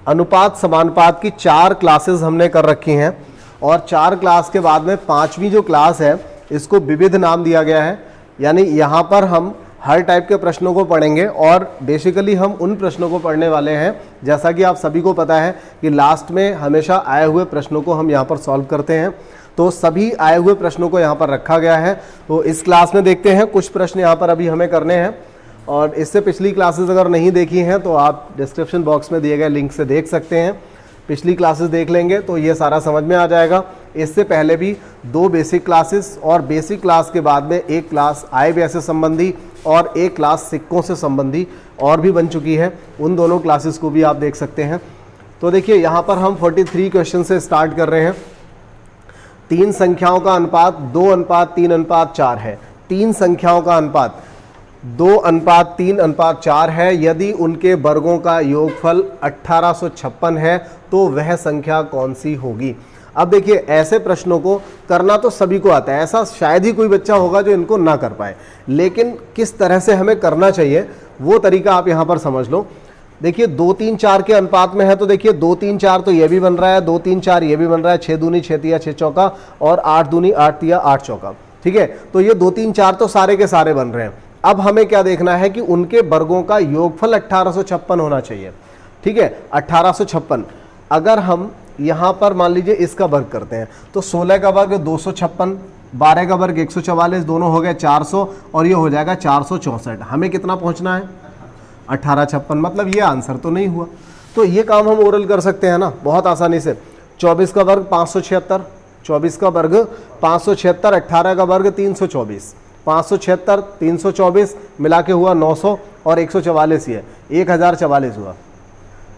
अनुपात समानुपात की 4 क्लासेस हमने कर रखी हैं और 4 क्लास के बाद में 5वीं जो क्लास है इसको विविध नाम दिया गया है। यानी यहाँ पर हम हर टाइप के प्रश्नों को पढ़ेंगे और बेसिकली हम उन प्रश्नों को पढ़ने वाले हैं, जैसा कि आप सभी को पता है कि लास्ट में हमेशा आए हुए प्रश्नों को हम यहाँ पर सॉल्व करते हैं। तो सभी आए हुए प्रश्नों को यहाँ पर रखा गया है। तो इस क्लास में देखते हैं कुछ प्रश्न यहाँ पर अभी हमें करने हैं और इससे पिछली क्लासेस अगर नहीं देखी हैं तो आप डिस्क्रिप्शन बॉक्स में दिए गए लिंक से देख सकते हैं। पिछली क्लासेस देख लेंगे तो ये सारा समझ में आ जाएगा। इससे पहले भी 2 बेसिक क्लासेस और बेसिक क्लास के बाद में एक क्लास आय से संबंधी और एक क्लास सिक्कों से संबंधी और भी बन चुकी है। उन दोनों क्लासेस को भी आप देख सकते हैं। तो देखिए यहाँ पर हम 43 क्वेश्चन से स्टार्ट कर रहे हैं। 3 संख्याओं का अनुपात 2:3:4 है। 3 संख्याओं का अनुपात 2:3:4 है। यदि उनके वर्गों का योगफल 1856 है तो वह संख्या कौन सी होगी। अब देखिए ऐसे प्रश्नों को करना तो सभी को आता है, ऐसा शायद ही कोई बच्चा होगा जो इनको ना कर पाए, लेकिन किस तरह से हमें करना चाहिए वो तरीका आप यहाँ पर समझ लो। देखिए 2-3-4 के अनुपात में है तो देखिए 2-3-4 तो ये भी बन रहा है, 2-3-4 ये भी बन रहा है, 6 दूनी 6 तिया 6 चौका और 8 दूनी 8 तिया 8 चौका। ठीक है, तो ये 2-3-4 तो सारे के सारे बन रहे हैं। अब हमें क्या देखना है कि उनके वर्गों का योगफल 1856 होना चाहिए। ठीक है, 1856। अगर हम यहाँ पर मान लीजिए इसका वर्ग करते हैं तो 16 का वर्ग 256, 12 का वर्ग 144, दोनों हो गए 400 और ये हो जाएगा 464। हमें कितना पहुँचना है 1856, मतलब ये आंसर तो नहीं हुआ। तो ये काम हम ओरल कर सकते हैं ना बहुत आसानी से। 24 का वर्ग 576, 24 का वर्ग 576, 18 का वर्ग 324, 576 324 मिला के हुआ 900 और 144 ही है, 1044 हुआ।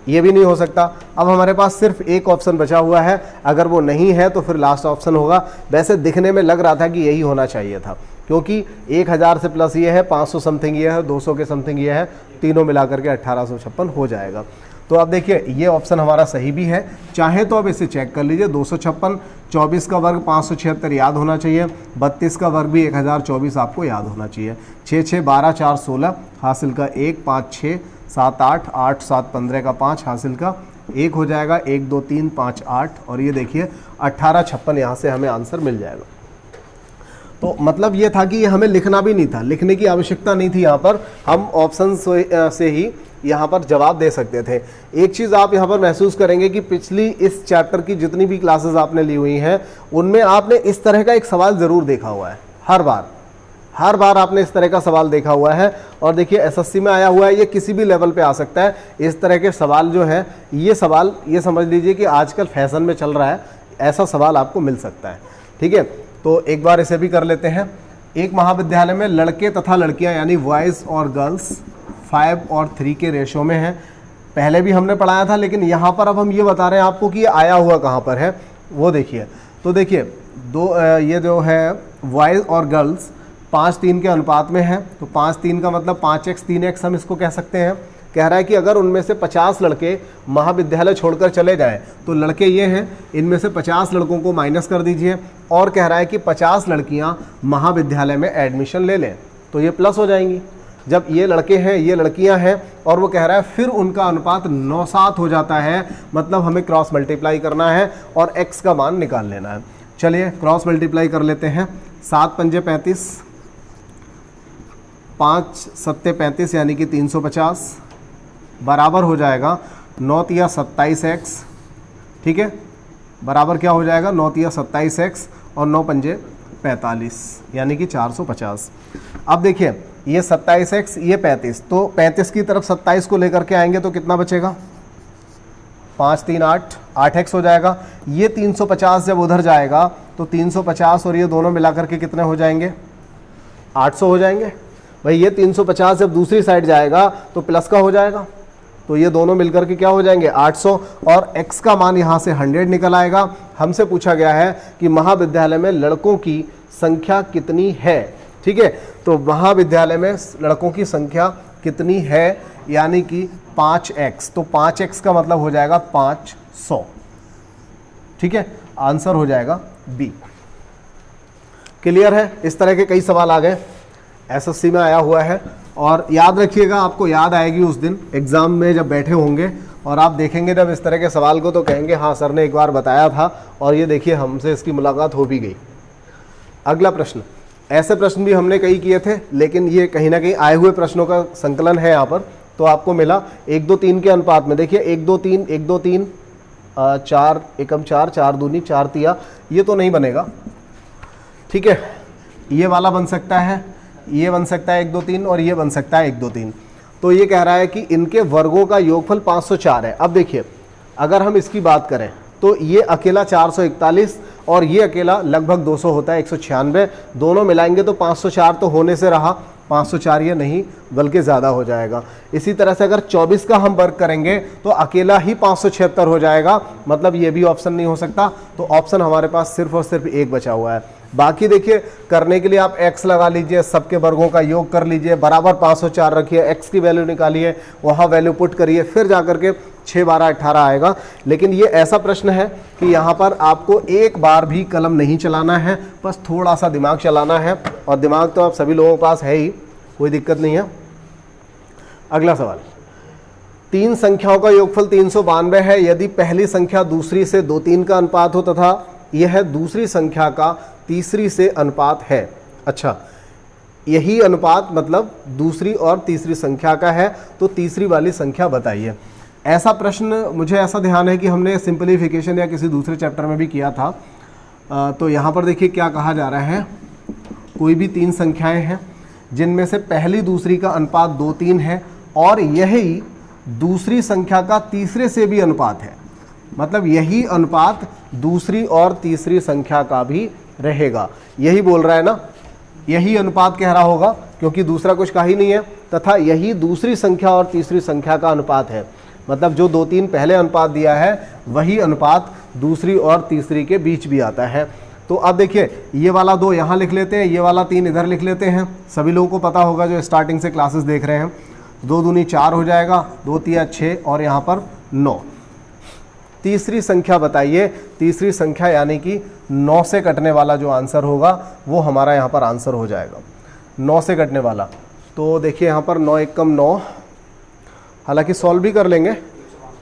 ये भी नहीं हो सकता। अब हमारे पास सिर्फ एक ऑप्शन बचा हुआ है, अगर वो नहीं है तो फिर लास्ट ऑप्शन होगा। वैसे दिखने में लग रहा था कि यही होना चाहिए था, क्योंकि 1000 से प्लस ये है, 500 समथिंग ये है, 200 के समथिंग ये है, तीनों मिलाकर के 1856 हो जाएगा। तो अब देखिए ये ऑप्शन हमारा सही भी है। चाहे तो अब इसे चेक कर लीजिए। 256, 24 का वर्ग 576 याद होना चाहिए, 32 का वर्ग भी 1024 आपको याद होना चाहिए। 6 6 12 4 16 हासिल का 1, 5 6 7 8 8 7 15 का 5 हासिल का 1 हो जाएगा, 1 2 3 5 8 और ये देखिए 1856 यहाँ से हमें आंसर मिल जाएगा। तो मतलब ये था कि ये हमें लिखना भी नहीं था, लिखने की आवश्यकता नहीं थी। यहाँ पर हम ऑप्शन से ही यहाँ पर जवाब दे सकते थे। एक चीज़ आप यहाँ पर महसूस करेंगे कि पिछली इस चैप्टर की जितनी भी क्लासेस आपने ली हुई हैं उनमें आपने इस तरह का एक सवाल ज़रूर देखा हुआ है। हर बार आपने इस तरह का सवाल देखा हुआ है। और देखिए एसएससी में आया हुआ है, ये किसी भी लेवल पे आ सकता है। इस तरह के सवाल जो है ये सवाल ये समझ लीजिए कि आजकल फैशन में चल रहा है, ऐसा सवाल आपको मिल सकता है। ठीक है, तो एक बार इसे भी कर लेते हैं। एक महाविद्यालय में लड़के तथा लड़कियां यानी बॉयज़ और गर्ल्स 5 और 3 के रेशो में हैं। पहले भी हमने पढ़ाया था, लेकिन यहाँ पर अब हम ये बता रहे हैं आपको कि ये आया हुआ कहाँ पर है वो देखिए। तो देखिए ये जो है बॉयज़ और गर्ल्स 5:3 के अनुपात में है। तो 5:3 का मतलब 5x 3x हम इसको कह सकते हैं। कह रहा है कि अगर उनमें से 50 लड़के महाविद्यालय छोड़कर चले जाएं तो लड़के ये हैं, इनमें से 50 लड़कों को माइनस कर दीजिए और कह रहा है कि 50 लड़कियां महाविद्यालय में एडमिशन ले लें तो ये प्लस हो जाएंगी। जब ये लड़के हैं ये लड़कियां हैं और वो कह रहा है फिर उनका अनुपात 9:7 हो जाता है, मतलब हमें क्रॉस मल्टीप्लाई करना है और x का मान निकाल लेना है। चलिए क्रॉस मल्टीप्लाई कर लेते हैं। 7 पंजे 35, 5 सत्ते 35 यानी कि 350 बराबर हो जाएगा 9 तिया 27x। ठीक है, बराबर क्या हो जाएगा 9 तिया 27x और 9 पंजे 45 यानी कि 450। अब देखिए ये 27x ये 35, तो 35 की तरफ 27 को लेकर के आएंगे तो कितना बचेगा 5 3 8 8x हो जाएगा। ये 350 जब उधर जाएगा तो 350 और ये दोनों मिलाकर के कितने हो जाएंगे 800 हो जाएंगे। भाई ये 350 जब दूसरी साइड जाएगा तो प्लस का हो जाएगा, तो ये दोनों मिलकर के क्या हो जाएंगे 800 और x का मान यहाँ से 100 निकल आएगा। हमसे पूछा गया है कि महाविद्यालय में लड़कों की संख्या कितनी है। ठीक है, तो महाविद्यालय में लड़कों की संख्या कितनी है यानी कि 5x, तो 5x का मतलब हो जाएगा 500। ठीक है, आंसर हो जाएगा बी। क्लियर है, इस तरह के कई सवाल आ गए, एसएससी में आया हुआ है। और याद रखिएगा, आपको याद आएगी उस दिन एग्ज़ाम में जब बैठे होंगे और आप देखेंगे जब इस तरह के सवाल को तो कहेंगे हाँ सर ने एक बार बताया था और ये देखिए हमसे इसकी मुलाकात हो भी गई। अगला प्रश्न, ऐसे प्रश्न भी हमने कई किए थे लेकिन ये कहीं ना कहीं आए हुए प्रश्नों का संकलन है यहाँ पर। तो आपको मिला 1 2 3 के अनुपात में, देखिए 1 2 3 1 2 3 4 एकम 4 4 दूनी 4 तिया, ये तो नहीं बनेगा। ठीक है, ये वाला बन सकता है, ये बन सकता है 1 2 3 और ये बन सकता है 1 2 3। तो ये कह रहा है कि इनके वर्गों का योगफल 504 है। अब देखिए अगर हम इसकी बात करें तो ये अकेला 441 और ये अकेला लगभग 200 होता है 196, दोनों मिलाएंगे तो 504 तो होने से रहा, 504 ये नहीं बल्कि ज़्यादा हो जाएगा। इसी तरह से अगर 24 का हम वर्ग करेंगे तो अकेला ही 576 हो जाएगा, मतलब ये भी ऑप्शन नहीं हो सकता। तो ऑप्शन हमारे पास सिर्फ और सिर्फ एक बचा हुआ है। बाकी देखिए करने के लिए आप x लगा लीजिए, सबके वर्गों का योग कर लीजिए, बराबर 504 रखिए, x की वैल्यू निकालिए, वहाँ वैल्यू पुट करिए, फिर जाकर के 6 12 18 आएगा। लेकिन ये ऐसा प्रश्न है कि यहाँ पर आपको एक बार भी कलम नहीं चलाना है, बस थोड़ा सा दिमाग चलाना है, और दिमाग तो आप सभी लोगों के पास है ही, कोई दिक्कत नहीं है। अगला सवाल, 3 संख्याओं का योगफल 392 है यदि पहली संख्या दूसरी से 2 3 का अनुपात हो तथा यह दूसरी संख्या का तीसरी से अनुपात है। अच्छा, यही अनुपात मतलब दूसरी और तीसरी संख्या का है, तो तीसरी वाली संख्या बताइए। ऐसा प्रश्न मुझे ऐसा ध्यान है कि हमने सिंपलीफिकेशन या किसी दूसरे चैप्टर में भी किया था। तो यहाँ पर देखिए क्या कहा जा रहा है, कोई भी 3 संख्याएं हैं जिनमें से पहली दूसरी का अनुपात 2 3 है और यही दूसरी संख्या का तीसरे से भी अनुपात है, मतलब यही अनुपात दूसरी और तीसरी संख्या का भी रहेगा। यही बोल रहा है ना, यही अनुपात कह रहा होगा क्योंकि दूसरा कुछ का ही नहीं है, तथा यही दूसरी संख्या और तीसरी संख्या का अनुपात है, मतलब जो 2 3 पहले अनुपात दिया है वही अनुपात दूसरी और तीसरी के बीच भी आता है। तो अब देखिए ये वाला 2 यहाँ लिख लेते हैं, ये वाला 3 इधर लिख लेते हैं। सभी लोगों को पता होगा जो स्टार्टिंग से क्लासेस देख रहे हैं, 2 दूनी 4 हो जाएगा, 2 तिया 6 और यहाँ पर 9। तीसरी संख्या बताइए, तीसरी संख्या यानी कि 9 से कटने वाला जो आंसर होगा वो हमारा यहाँ पर आंसर हो जाएगा, 9 से कटने वाला। तो देखिए यहाँ पर 9 1 कम 9, हालांकि सॉल्व भी कर लेंगे,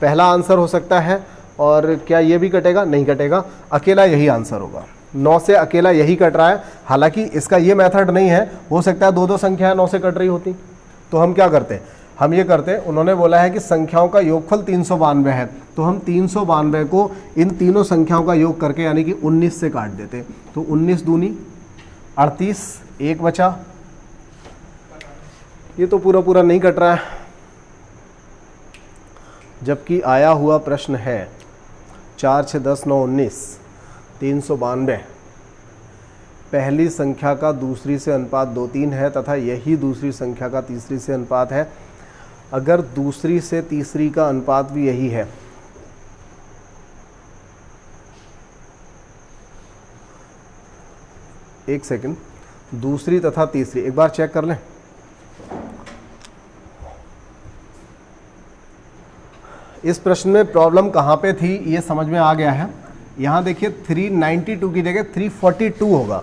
पहला आंसर हो सकता है। और क्या ये भी कटेगा? नहीं कटेगा, अकेला यही आंसर होगा, 9 से अकेला यही कट रहा है। हालांकि इसका ये मेथड नहीं है, हो सकता है 2 संख्याएं 9 से कट रही होती। तो हम क्या करते हैं, हम ये करते हैं, उन्होंने बोला है कि संख्याओं का योगफल 392 है, तो हम 392 को इन तीनों संख्याओं का योग करके यानी कि 19 से काट देते। तो 19 दूनी 38, 1 बचा, ये तो पूरा पूरा नहीं कट रहा है, जबकि आया हुआ प्रश्न है 4 6 10 9 19, 392 पहली संख्या का दूसरी से अनुपात 2 3 है तथा यही दूसरी संख्या का तीसरी से अनुपात है। अगर दूसरी से तीसरी का अनुपात भी यही है, एक सेकंड, दूसरी तथा तीसरी एक बार चेक कर लें। इस प्रश्न में प्रॉब्लम कहाँ पे थी ये समझ में आ गया है। यहाँ देखिए 392 की जगह 342 होगा,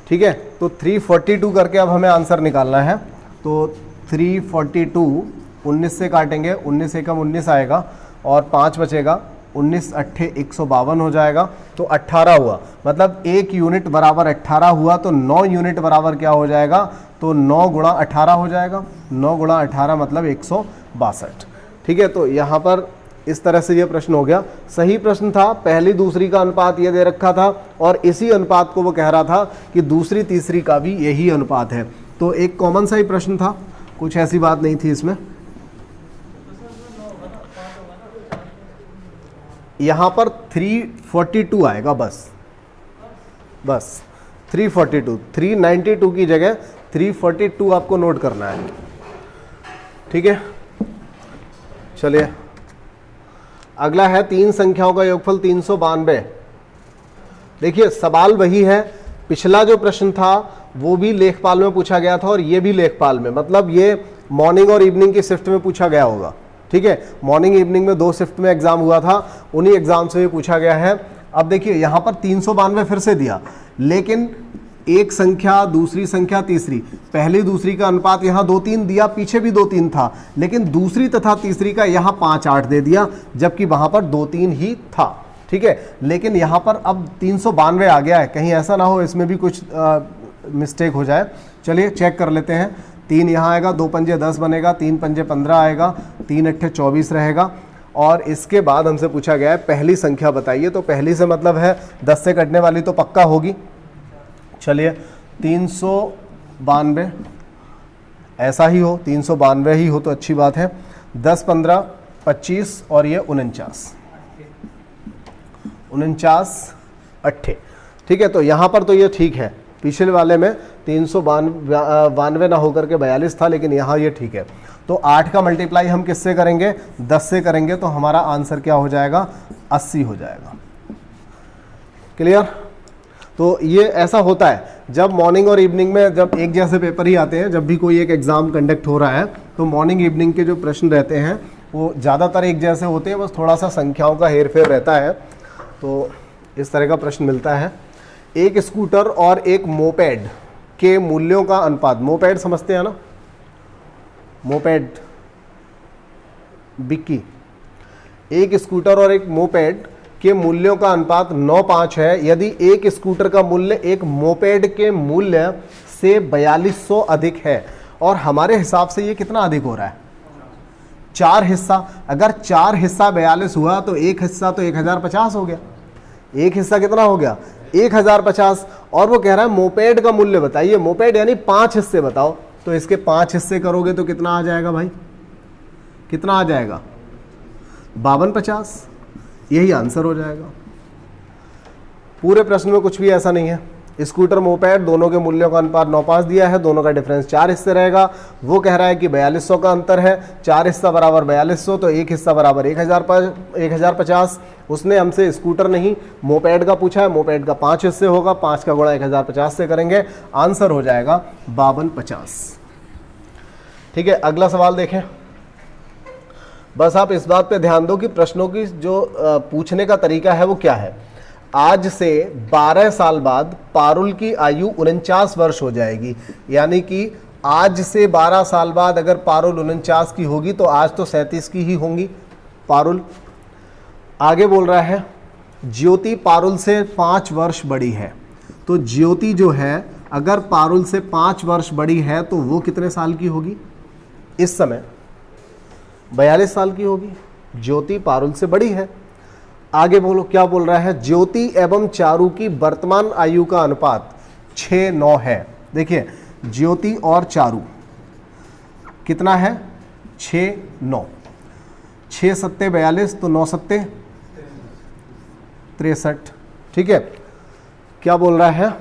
ठीक है। तो 342 करके अब हमें आंसर निकालना है। तो 342 19 से काटेंगे, 19 एकम 19 आएगा और 5 बचेगा, 19 अट्ठे 152 हो जाएगा। तो 18 हुआ, मतलब 1 यूनिट बराबर 18 हुआ, तो 9 यूनिट बराबर क्या हो जाएगा? तो 9 गुणा 18 हो जाएगा, 9 गुणा 18 मतलब 162, ठीक है। तो यहाँ पर इस तरह से ये प्रश्न हो गया। सही प्रश्न था, पहली दूसरी का अनुपात ये दे रखा था और इसी अनुपात को वो कह रहा था कि दूसरी तीसरी का भी यही अनुपात है। तो एक कॉमन सा ही प्रश्न था, कुछ ऐसी बात नहीं थी इसमें। यहाँ पर 342 आएगा, बस 342, 392 की जगह 342 आपको नोट करना है, ठीक है। चलिए अगला है 3 संख्याओं का योगफल 392। देखिए सवाल वही है, पिछला जो प्रश्न था वो भी लेखपाल में पूछा गया था और ये भी लेखपाल में, मतलब ये मॉर्निंग और इवनिंग की शिफ्ट में पूछा गया होगा, ठीक है। मॉर्निंग इवनिंग में 2 शिफ्ट में एग्जाम हुआ था, उन्हीं एग्जाम से ये पूछा गया है। अब देखिए यहाँ पर 392 फिर से दिया, लेकिन एक संख्या, दूसरी संख्या, तीसरी, पहली दूसरी का अनुपात यहाँ 2-3 दिया, पीछे भी 2-3 था, लेकिन दूसरी तथा तीसरी का यहाँ 5-8 दे दिया, जबकि वहाँ पर 2-3 ही था। ठीक है, लेकिन यहाँ पर अब 392 आ गया है, कहीं ऐसा ना हो इसमें भी कुछ मिस्टेक हो जाए। चलिए चेक कर लेते हैं। 3 यहाँ आएगा, 2 पंजे 10 बनेगा, 3 पंजे 15 आएगा, 3 अट्ठे 24 रहेगा। और इसके बाद हमसे पूछा गया है पहली संख्या बताइए, तो पहली से मतलब है 10 से कटने वाली तो पक्का होगी। चलिए 392 ऐसा ही हो, 392 ही हो तो अच्छी बात है। 10 15 25 और ये 49 अट्ठे। ठीक है, तो यहाँ पर तो ये ठीक है, पिछले वाले में 392 ना होकर के 42 था, लेकिन यहाँ ये ठीक है। तो 8 का मल्टीप्लाई हम किससे करेंगे? 10 से करेंगे, तो हमारा आंसर क्या हो जाएगा? 80 हो जाएगा। क्लियर? तो ये ऐसा होता है जब मॉर्निंग और इवनिंग में जब एक जैसे पेपर ही आते हैं, जब भी कोई एक एग्ज़ाम कंडक्ट हो रहा है तो मॉर्निंग इवनिंग के जो प्रश्न रहते हैं वो ज़्यादातर एक जैसे होते हैं, बस थोड़ा सा संख्याओं का हेरफेर रहता है। तो इस तरह का प्रश्न मिलता है। एक स्कूटर और एक मोपेड के मूल्यों का अनुपात, मोपेड समझते हैं ना, मोपेड बिक्की, एक स्कूटर और एक मोपेड के मूल्यों का अनुपात 9:5 है। यदि एक स्कूटर का मूल्य एक मोपेड के मूल्य से 4200 अधिक है, और हमारे हिसाब से ये कितना अधिक हो रहा है? 4 हिस्सा। अगर 4 हिस्सा 42 हुआ तो एक हिस्सा तो 1050 हो गया। एक हिस्सा कितना हो गया? 1050। और वो कह रहा है मोपेड का मूल्य बताइए, मोपेड यानी 5 हिस्से बताओ। तो इसके 5 हिस्से करोगे तो कितना आ जाएगा भाई? कितना आ जाएगा? 5250। यही आंसर हो जाएगा। पूरे प्रश्न में कुछ भी ऐसा नहीं है। स्कूटर मोपेड दोनों के मूल्यों का अनुपात 9:5 दिया है, दोनों का डिफरेंस 4 हिस्से रहेगा। वो कह रहा है कि 4200 का अंतर है, 4 हिस्सा बराबर 4200, तो एक हिस्सा बराबर 1050। उसने हमसे स्कूटर नहीं मोपेड का पूछा है, मोपेड का 5 हिस्से होगा, 5 का गुणा 1050 से करेंगे, आंसर हो जाएगा 5250। ठीक है, अगला सवाल देखें। बस आप इस बात पे ध्यान दो कि प्रश्नों की जो पूछने का तरीका है वो क्या है। आज से 12 साल बाद पारुल की आयु 49 वर्ष हो जाएगी, यानी कि आज से 12 साल बाद अगर पारुल 49 की होगी तो आज तो 37 की ही होंगी पारुल। आगे बोल रहा है ज्योति पारुल से 5 वर्ष बड़ी है। तो ज्योति जो है अगर पारुल से 5 वर्ष बड़ी है तो वो कितने साल की होगी? इस समय 42 साल की होगी। ज्योति पारुल से बड़ी है। आगे बोलो क्या बोल रहा है? ज्योति एवं चारू की वर्तमान आयु का अनुपात 6:9 है। देखिए ज्योति और चारू कितना है? 6:9। 6 सत्ते 42, तो 9 सत्ते 63। ठीक है, क्या बोल रहा है?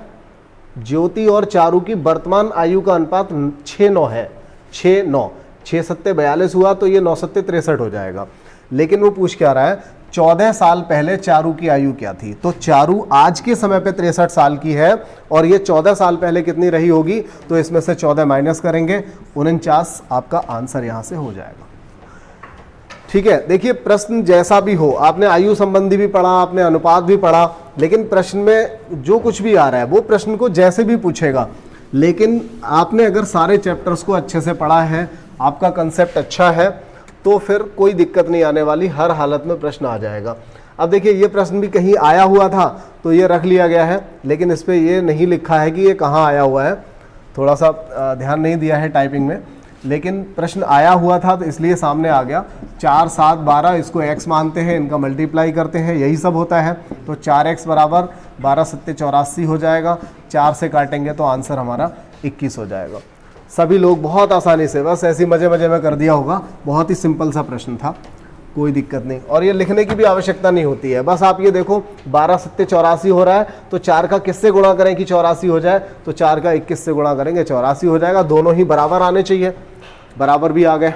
ज्योति और चारू की वर्तमान आयु का अनुपात 6:9 है। 6:9, 6 सत्ते 42 हुआ तो ये 9 सत्ते 63 हो जाएगा। लेकिन वो पूछ क्या रहा है? 14 साल पहले चारू की आयु क्या थी? तो चारू आज के समय पे 63 साल की है, और ये 14 साल पहले कितनी रही होगी? तो इसमें से 14 माइनस करेंगे, 49 आपका आंसर यहां से हो जाएगा। ठीक है, देखिए प्रश्न जैसा भी हो, आपने आयु संबंधी भी पढ़ा, आपने अनुपात भी पढ़ा, लेकिन प्रश्न में जो कुछ भी आ रहा है वो प्रश्न को जैसे भी पूछेगा, लेकिन आपने अगर सारे चैप्टर्स को अच्छे से पढ़ा है, आपका कंसेप्ट अच्छा है, तो फिर कोई दिक्कत नहीं आने वाली, हर हालत में प्रश्न आ जाएगा। अब देखिए ये प्रश्न भी कहीं आया हुआ था तो ये रख लिया गया है, लेकिन इस पर ये नहीं लिखा है कि ये कहाँ आया हुआ है, थोड़ा सा ध्यान नहीं दिया है टाइपिंग में, लेकिन प्रश्न आया हुआ था तो इसलिए सामने आ गया। 4 7 12 इसको x मानते हैं, इनका मल्टीप्लाई करते हैं, यही सब होता है। तो 4x बराबर 12 सत्ते 84 हो जाएगा। 4 से काटेंगे तो आंसर हमारा 21 हो जाएगा। सभी लोग बहुत आसानी से, बस ऐसी मजे मजे में कर दिया होगा। बहुत ही सिंपल सा प्रश्न था, कोई दिक्कत नहीं, और ये लिखने की भी आवश्यकता नहीं होती है। बस आप ये देखो 12 सत्ते 84 हो रहा है, तो 4 का किससे गुणा करें कि 84 हो जाए? तो 4 का 21 से गुणा करेंगे, 84 हो जाएगा। दोनों ही बराबर आने चाहिए, बराबर भी आ गए।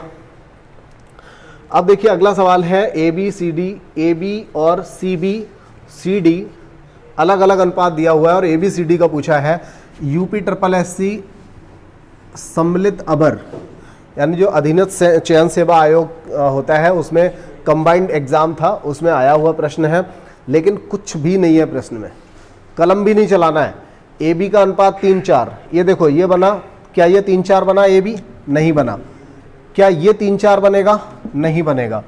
अब देखिए अगला सवाल है ए बी और सी डी अलग अलग अनुपात दिया हुआ है, और ABCD का पूछा है। UPSSC सम्मिलित अबर यानी जो अधीनस्थ चयन सेवा आयोग होता है उसमें कंबाइंड एग्जाम था, उसमें आया हुआ प्रश्न है, लेकिन कुछ भी नहीं है प्रश्न में, कलम भी नहीं चलाना है। ए बी का अनुपात 3-4, ये देखो ये बना, क्या ये 3-4 बना ए बी? नहीं बना। क्या ये 3-4 बनेगा? नहीं बनेगा।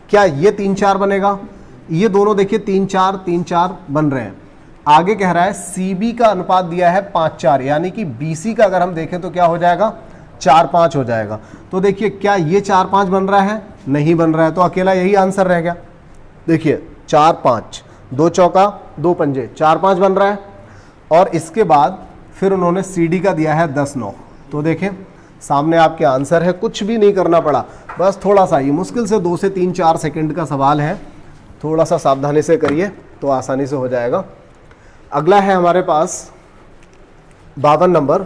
क्या ये 3-4 बनेगा? ये दोनों देखिए 3-4 3-4 बन रहे हैं। आगे कह रहा है सी बी का अनुपात दिया है 5-4, यानी कि बी सी का अगर हम देखें तो क्या हो जाएगा? 4-5 हो जाएगा। तो देखिए क्या ये 4-5 बन रहा है? नहीं बन रहा है, तो अकेला यही आंसर रह गया। देखिए 4-5, 2 चौका 2 पंजे, 4-5 बन रहा है। और इसके बाद फिर उन्होंने सी डी का दिया है 10-9। तो देखें सामने आपके आंसर है, कुछ भी नहीं करना पड़ा, बस थोड़ा सा ये मुश्किल से 2 से 3-4 सेकंड का सवाल है, थोड़ा सा सावधानी से करिए तो आसानी से हो जाएगा। अगला है हमारे पास 52 नंबर,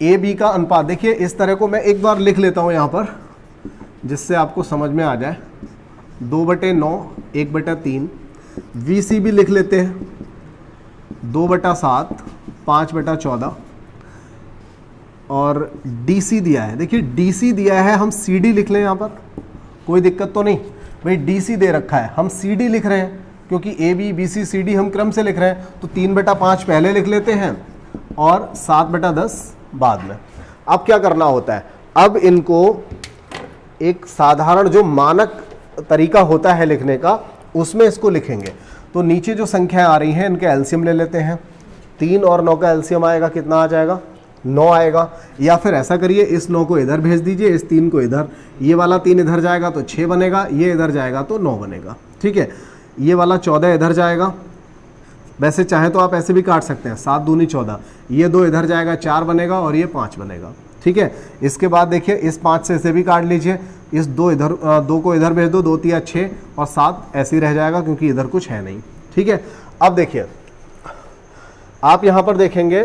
ए बी का अनुपात। देखिए इस तरह को मैं एक बार लिख लेता हूँ यहाँ पर जिससे आपको समझ में आ जाए। 2/9 1/3, वी सी भी लिख लेते हैं 2/7 5/14, और डी सी दिया है। देखिए डी सी दिया है, हम सी डी लिख लें यहाँ पर, कोई दिक्कत तो नहीं भाई। डी सी दे रखा है, हम सी डी लिख रहे हैं क्योंकि A B B C C D हम क्रम से लिख रहे हैं, तो 3/5 पहले लिख लेते हैं और 7/10 बाद में। अब क्या करना होता है, अब इनको एक साधारण जो मानक तरीका होता है लिखने का उसमें इसको लिखेंगे। तो नीचे जो संख्या आ रही हैं इनके एलसीएम ले लेते हैं। 3 और 9 का एलसीएम आएगा, कितना आ जाएगा? 9 आएगा। या फिर ऐसा करिए, इस 9 को इधर भेज दीजिए, इस 3 को इधर, ये वाला 3 इधर जाएगा तो 6 बनेगा, ये इधर जाएगा तो 9 बनेगा। ठीक है, ये वाला 14 इधर जाएगा, वैसे चाहे तो आप ऐसे भी काट सकते हैं, 7 दूनी 14, ये 2 इधर जाएगा 4 बनेगा और ये 5 बनेगा। ठीक है, इसके बाद देखिए इस 5 से इसे भी काट लीजिए, इस 2 को इधर भेज दो, 2 3 6 और 7 ऐसे ही रह जाएगा क्योंकि इधर कुछ है नहीं। ठीक है, अब देखिए आप यहाँ पर देखेंगे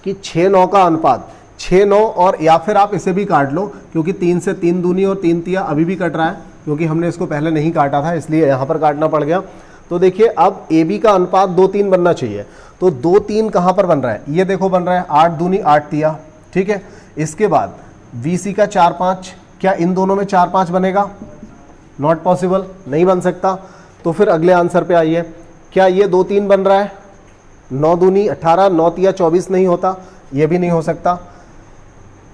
कि 6-9 का अनुपात, 6-9, और या फिर आप इसे भी काट लो क्योंकि 3 से 3 दूनी और 3 तिया अभी भी कट रहा है क्योंकि हमने इसको पहले नहीं काटा था इसलिए यहाँ पर काटना पड़ गया। तो देखिए अब ए बी का अनुपात 2-3 बनना चाहिए, तो 2-3 कहाँ पर बन रहा है? ये देखो बन रहा है 8 दूनी 8 तिया। ठीक है, इसके बाद वी सी का 4-5, क्या इन दोनों में 4-5 बनेगा? नॉट पॉसिबल, नहीं बन सकता। तो फिर अगले आंसर पे आइए, क्या ये 2-3 बन रहा है? 9 दूनी 18, 9 तिया 24 नहीं होता, ये भी नहीं हो सकता।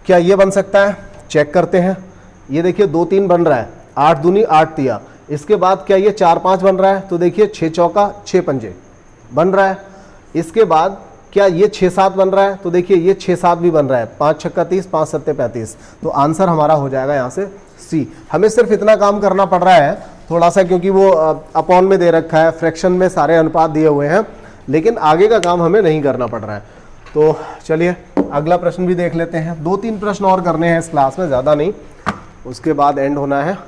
क्या ये बन सकता है? चेक करते हैं। ये देखिए 2-3 बन रहा है, 8 दूनी 8 तिया। इसके बाद क्या ये 4-5 बन रहा है? तो देखिए 6 चौका 6 पंजे बन रहा है। इसके बाद क्या ये 6-7 बन रहा है? तो देखिए ये 6-7 भी बन रहा है, 5 छक्का 30, 5 सत्ते 35। तो आंसर हमारा हो जाएगा यहाँ से सी। हमें सिर्फ इतना काम करना पड़ रहा है थोड़ा सा, क्योंकि वो अपॉन में दे रखा है, फ्रैक्शन में सारे अनुपात दिए हुए हैं, लेकिन आगे का काम हमें नहीं करना पड़ रहा है। तो चलिए अगला प्रश्न भी देख लेते हैं। 2-3 प्रश्न और करने हैं इस क्लास में, ज़्यादा नहीं, उसके बाद एंड होना है।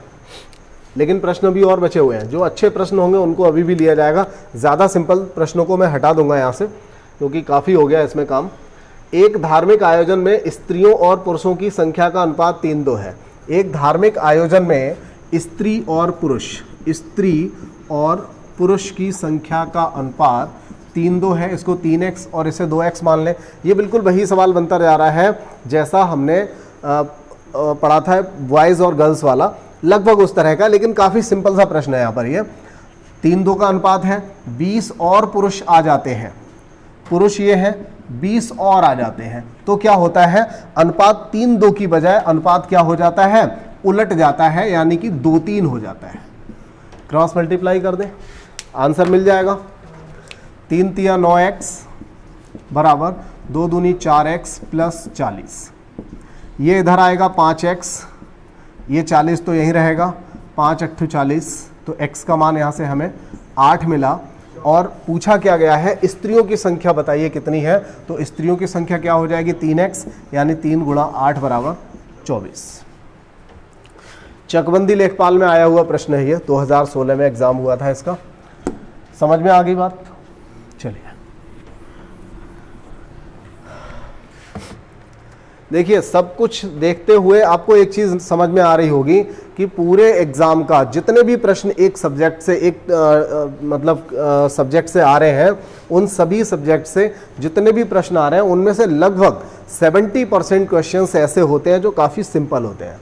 लेकिन प्रश्न भी और बचे हुए हैं, जो अच्छे प्रश्न होंगे उनको अभी भी लिया जाएगा। ज़्यादा सिंपल प्रश्नों को मैं हटा दूंगा यहाँ से क्योंकि काफ़ी हो गया इसमें काम। एक धार्मिक आयोजन में स्त्रियों और पुरुषों की संख्या का अनुपात 3-2 है। एक धार्मिक आयोजन में स्त्री और पुरुष की संख्या का अनुपात 3-2 है। इसको 3x और इसे 2x मान लें। ये बिल्कुल वही सवाल बनता जा रहा है जैसा हमने पढ़ा था बॉयज़ और गर्ल्स वाला, लगभग उस तरह का, लेकिन काफ़ी सिंपल सा प्रश्न है यहाँ पर। ये 3-2 का अनुपात है, 20 और पुरुष आ जाते हैं, पुरुष ये हैं, 20 और आ जाते हैं, तो क्या होता है? अनुपात 3-2 की बजाय अनुपात क्या हो जाता है? उलट जाता है, यानी कि 2-3 हो जाता है। क्रॉस मल्टीप्लाई कर दें, आंसर मिल जाएगा। 3 तिया 9x बराबर 2 दूनी 4x प्लस 40। ये इधर आएगा 5x, ये 40 तो यहीं रहेगा, 5 8 40, तो x का मान यहाँ से हमें 8 मिला। और पूछा क्या गया है? स्त्रियों की संख्या बताइए कितनी है? तो स्त्रियों की संख्या क्या हो जाएगी? 3x, यानी 3 गुणा 8 बराबर 24। चकबंदी लेखपाल में आया हुआ प्रश्न है ये, 2016 में एग्जाम हुआ था इसका। समझ में आ गई बात? चलिए देखिए, सब कुछ देखते हुए आपको एक चीज़ समझ में आ रही होगी कि पूरे एग्ज़ाम का जितने भी प्रश्न एक सब्जेक्ट से सब्जेक्ट से आ रहे हैं, उन सभी सब्जेक्ट से जितने भी प्रश्न आ रहे हैं उनमें से लगभग 70% क्वेश्चंस ऐसे होते हैं जो काफ़ी सिंपल होते हैं।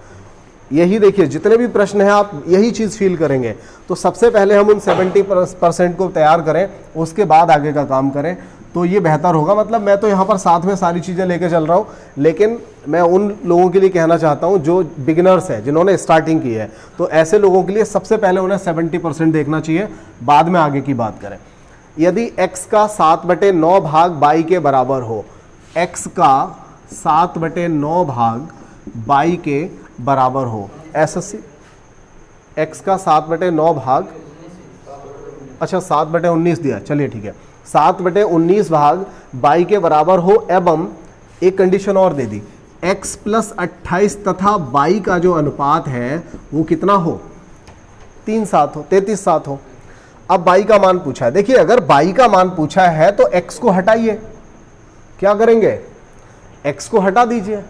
यही देखिए, जितने भी प्रश्न हैं आप यही चीज़ फील करेंगे। तो सबसे पहले हम उन 70% को तैयार करें, उसके बाद आगे का काम करें। तो ये बेहतर होगा। मतलब मैं तो यहाँ पर साथ में सारी चीज़ें लेके चल रहा हूँ, लेकिन मैं उन लोगों के लिए कहना चाहता हूँ जो बिगिनर्स हैं, जिन्होंने स्टार्टिंग की है, तो ऐसे लोगों के लिए सबसे पहले उन्हें 70% देखना चाहिए, बाद में आगे की बात करें। यदि x का 7/9 भाग y के बराबर हो, x का 7/9 भाग y के बराबर हो, एसएससी x का 7/9 भाग, अच्छा 7/19 दिया, चलिए ठीक है, 7/19 भाग y के बराबर हो एवं एक कंडीशन और दे दी, x + 28 तथा y का जो अनुपात है वो कितना हो, 3:7 हो, 33:7 हो। अब y का मान पूछा है। देखिए अगर y का मान पूछा है तो x को हटाइए, क्या करेंगे, x को हटा दीजिए।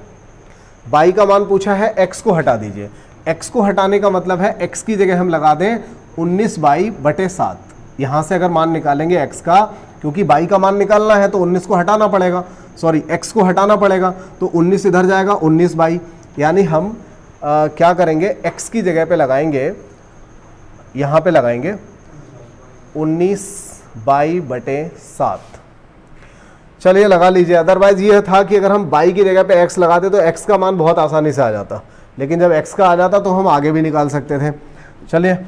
y का मान पूछा है, x को हटा दीजिए। x को हटाने का मतलब है x की जगह हम लगा दें 19y/7। यहां से अगर मान निकालेंगे x का, क्योंकि y का मान निकालना है तो 19 को हटाना पड़ेगा, सॉरी x को हटाना पड़ेगा, तो 19 इधर जाएगा, 19y, यानी हम क्या करेंगे, x की जगह पे लगाएंगे, यहां पे लगाएंगे 19y/7। चलिए लगा लीजिए। अदरवाइज ये था कि अगर हम y की जगह पे x लगाते तो x का मान बहुत आसानी से आ जाता, लेकिन जब x का आ जाता तो हम आगे भी निकाल सकते थे। चलिए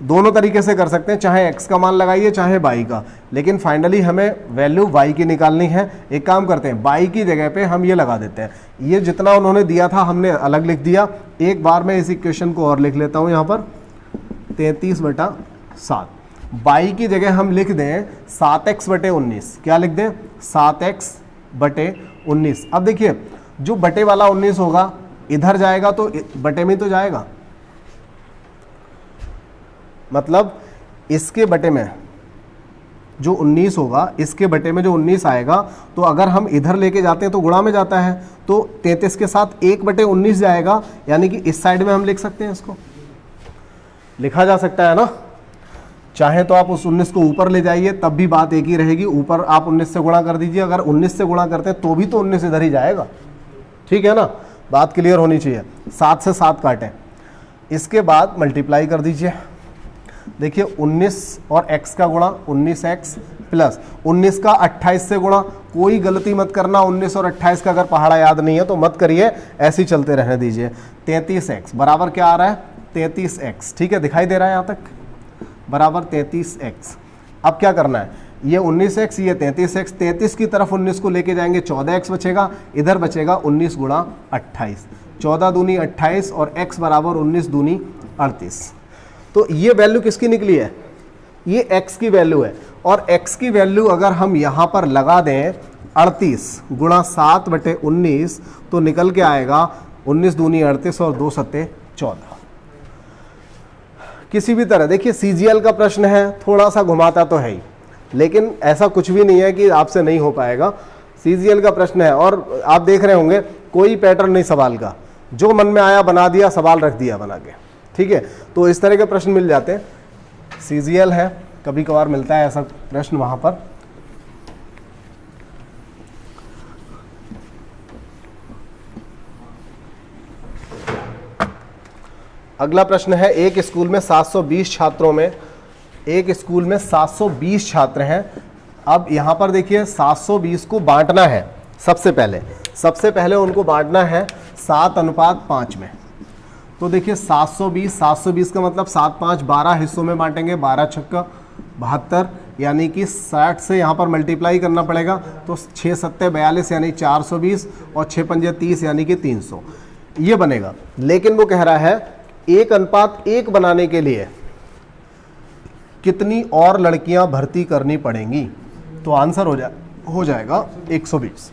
दोनों तरीके से कर सकते हैं, चाहे x का मान लगाइए चाहे y का, लेकिन फाइनली हमें वैल्यू y की निकालनी है। एक काम करते हैं, y की जगह पे हम ये लगा देते हैं, ये जितना उन्होंने दिया था हमने अलग लिख दिया। एक बार मैं इस इक्वेशन को और लिख लेता हूँ यहाँ पर, 33/7। y की जगह हम लिख दें 7x/19, क्या लिख दें, 7x/19। अब देखिए जो बटे वाला 19 होगा इधर जाएगा तो बटे में तो जाएगा, मतलब इसके बटे में जो 19 होगा, इसके बटे में जो 19 आएगा, तो अगर हम इधर लेके जाते हैं तो गुणा में जाता है, तो 33 के साथ 1/19 जाएगा, यानी कि इस साइड में हम लिख सकते हैं, इसको लिखा जा सकता है ना। चाहे तो आप उस 19 को ऊपर ले जाइए, तब भी बात एक ही रहेगी, ऊपर आप 19 से गुणा कर दीजिए। अगर 19 से गुणा करते हैं तो भी तो 19 इधर ही जाएगा, ठीक है ना, बात क्लियर होनी चाहिए। 7 से 7 काटें, इसके बाद मल्टीप्लाई कर दीजिए। देखिए 19 और x का गुणा, 19x प्लस 19 का 28 से गुणा। कोई गलती मत करना, 19 और 28 का अगर पहाड़ा याद नहीं है तो मत करिए, ऐसे ही चलते रहने दीजिए। 33x बराबर क्या आ रहा है, 33x, ठीक है, दिखाई दे रहा है यहाँ तक, बराबर 33x। अब क्या करना है, ये 19x, ये 33x, 33 की तरफ 19 को लेके जाएंगे, 14x बचेगा, इधर बचेगा 19 गुणा 28, 14 दूनी 28 और x बराबर 19 दूनी 38। तो ये वैल्यू किसकी निकली है, ये x की वैल्यू है, और x की वैल्यू अगर हम यहाँ पर लगा दें 38 गुणा 7/19 तो निकल के आएगा 19 दूनी 38 और 2 सत्ते 14। किसी भी तरह देखिए CGL का प्रश्न है, थोड़ा सा घुमाता तो है ही, लेकिन ऐसा कुछ भी नहीं है कि आपसे नहीं हो पाएगा। CGL का प्रश्न है और आप देख रहे होंगे कोई पैटर्न नहीं सवाल का, जो मन में आया बना दिया, सवाल रख दिया बना के, ठीक है। तो इस तरह के प्रश्न मिल जाते हैं। CGL है, कभी कभार मिलता है ऐसा प्रश्न वहां पर। अगला प्रश्न है, एक स्कूल में 720 छात्रों में, एक स्कूल में 720 छात्र हैं। अब यहाँ पर देखिए 720 को बांटना है, सबसे पहले उनको बांटना है 7:5 में। तो देखिए 720 का मतलब 7 5 12 हिस्सों में बांटेंगे, 12 छक्का 72, यानी कि 60 से यहाँ पर मल्टीप्लाई करना पड़ेगा, तो 6 सत्ते 42 यानी 420 और 6 पंजे 30 यानी कि 300, ये बनेगा। लेकिन वो कह रहा है 1:1 बनाने के लिए कितनी और लड़कियां भर्ती करनी पड़ेंगी, तो आंसर हो जाएगा 120।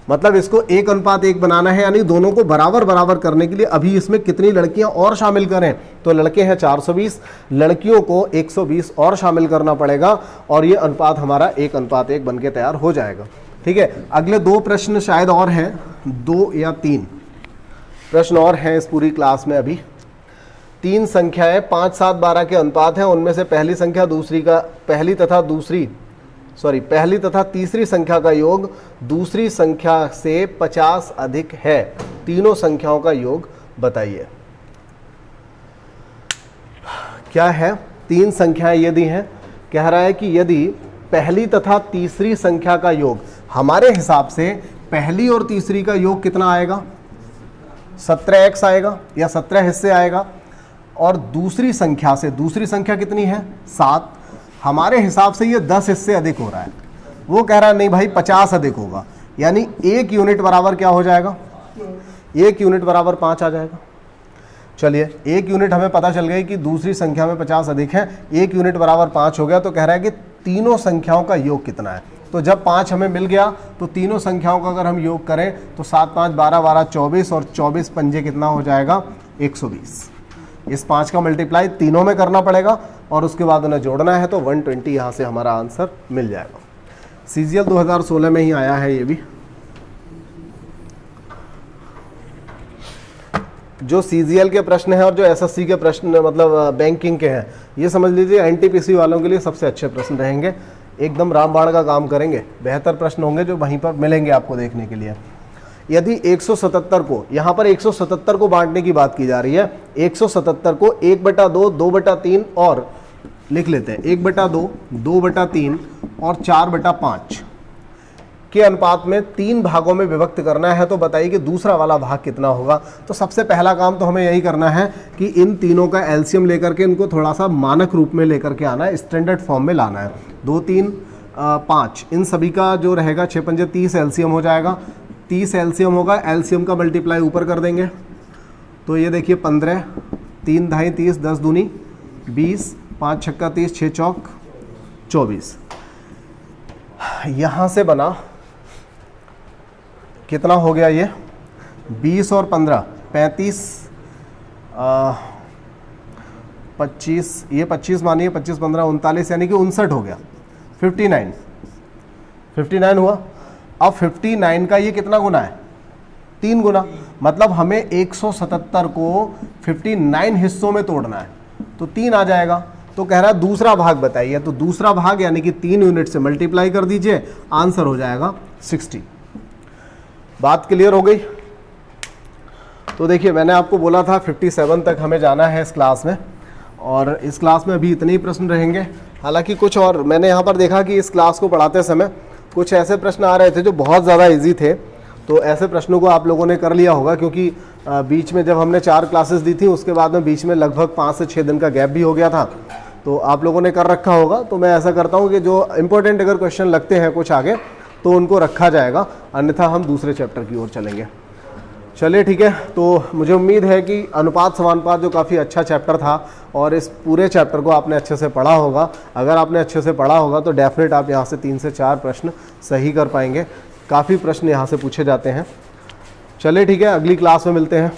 मतलब इसको 1:1 बनाना है, यानी दोनों को बराबर बराबर करने के लिए अभी इसमें कितनी लड़कियां और शामिल करें, तो लड़के हैं 420, लड़कियों को 120 और शामिल करना पड़ेगा, और ये अनुपात हमारा 1:1 बन के तैयार हो जाएगा, ठीक है। अगले 2 प्रश्न शायद और हैं, 2 या 3 प्रश्न और हैं इस पूरी क्लास में। अभी 3 संख्याएं 5 7 12 के अनुपात हैं, उनमें से पहली तथा तीसरी संख्या का योग दूसरी संख्या से 50 अधिक है, तीनों संख्याओं का योग बताइए। क्या है, 3 संख्याएं यदि हैं, कह रहा है कि यदि पहली तथा तीसरी संख्या का योग। हमारे हिसाब से पहली और तीसरी का योग कितना आएगा? 17x आएगा या 17 हिस्से आएगा। और दूसरी संख्या से, दूसरी संख्या कितनी है? 7। हमारे हिसाब से ये 10 हिस्से अधिक हो रहा है। वो कह रहा है नहीं भाई 50 अधिक होगा, यानी 1 यूनिट बराबर क्या हो जाएगा? 1 यूनिट बराबर 5 आ जाएगा। चलिए 1 यूनिट हमें पता चल गई कि दूसरी संख्या में 50 अधिक है, 1 यूनिट बराबर 5 हो गया। तो कह रहा है कि तीनों संख्याओं का योग कितना है। तो जब 5 हमें मिल गया तो तीनों संख्याओं का अगर हम योग करें तो 7 5 12 12 24 और 24 पंजे कितना हो जाएगा? 120। इस 5 का मल्टीप्लाई तीनों में करना पड़ेगा और उसके बाद उन्हें जोड़ना है, तो 120 यहाँ से हमारा आंसर मिल जाएगा। CGL 2016 में ही आया है ये भी। जो CGL के प्रश्न हैं और जो SSC के प्रश्न मतलब बैंकिंग के हैं, ये समझ लीजिए NTPC वालों के लिए सबसे अच्छे प्रश्न रहेंगे। एकदम रामबाण का काम करेंगे, बेहतर प्रश्न होंगे जो वहीं पर मिलेंगे आपको देखने के लिए। यदि 177 को, यहाँ पर 177 को बांटने की बात की जा रही है, 177 को 1/2, 2/3 और लिख लेते हैं 1/2, 2/3 और 4/5 के अनुपात में 3 भागों में विभक्त करना है। तो बताइए कि दूसरा वाला भाग कितना होगा। तो सबसे पहला काम तो हमें यही करना है कि इन तीनों का एलसीएम लेकर के इनको थोड़ा सा मानक रूप में लेकर के आना है, स्टैंडर्ड फॉर्म में लाना है। 2 3 5 इन सभी का जो रहेगा 6 पंजे 30 एलसीएम हो जाएगा। 30 एलसीएम होगा, एलसीएम का मल्टीप्लाई ऊपर कर देंगे। तो ये देखिए 15, 3 ढाई 30, 10 दूनी 20, 5 छक्का 30, 6 चौक 24। यहाँ से बना कितना हो गया ये? 20 और 15 35, 25, ये 25 मानिए, 25 15 39, यानी कि 59 हो गया। 59 हुआ। अब 59 का ये कितना गुना है? 3 गुना। मतलब हमें 177 को 59 हिस्सों में तोड़ना है, तो 3 आ जाएगा। तो कह रहा है दूसरा भाग बताइए। तो दूसरा भाग यानी कि 3 यूनिट से मल्टीप्लाई कर दीजिए, आंसर हो जाएगा 60। बात क्लियर हो गई? तो देखिए मैंने आपको बोला था 57 तक हमें जाना है इस क्लास में, और इस क्लास में अभी इतने ही प्रश्न रहेंगे। हालांकि कुछ और मैंने यहाँ पर देखा कि इस क्लास को पढ़ाते समय कुछ ऐसे प्रश्न आ रहे थे जो बहुत ज़्यादा इजी थे। तो ऐसे प्रश्नों को आप लोगों ने कर लिया होगा, क्योंकि बीच में जब हमने 4 क्लासेस दी थी उसके बाद में बीच में लगभग 5 से 6 दिन का गैप भी हो गया था, तो आप लोगों ने कर रखा होगा। तो मैं ऐसा करता हूँ कि जो इंपॉर्टेंट अगर क्वेश्चन लगते हैं कुछ आगे तो उनको रखा जाएगा, अन्यथा हम दूसरे चैप्टर की ओर चलेंगे। चलिए ठीक है। तो मुझे उम्मीद है कि अनुपात समानुपात जो काफ़ी अच्छा चैप्टर था, और इस पूरे चैप्टर को आपने अच्छे से पढ़ा होगा। अगर आपने अच्छे से पढ़ा होगा तो डेफिनेट आप यहाँ से 3 से 4 प्रश्न सही कर पाएंगे। काफ़ी प्रश्न यहाँ से पूछे जाते हैं। चलिए ठीक है, अगली क्लास में मिलते हैं।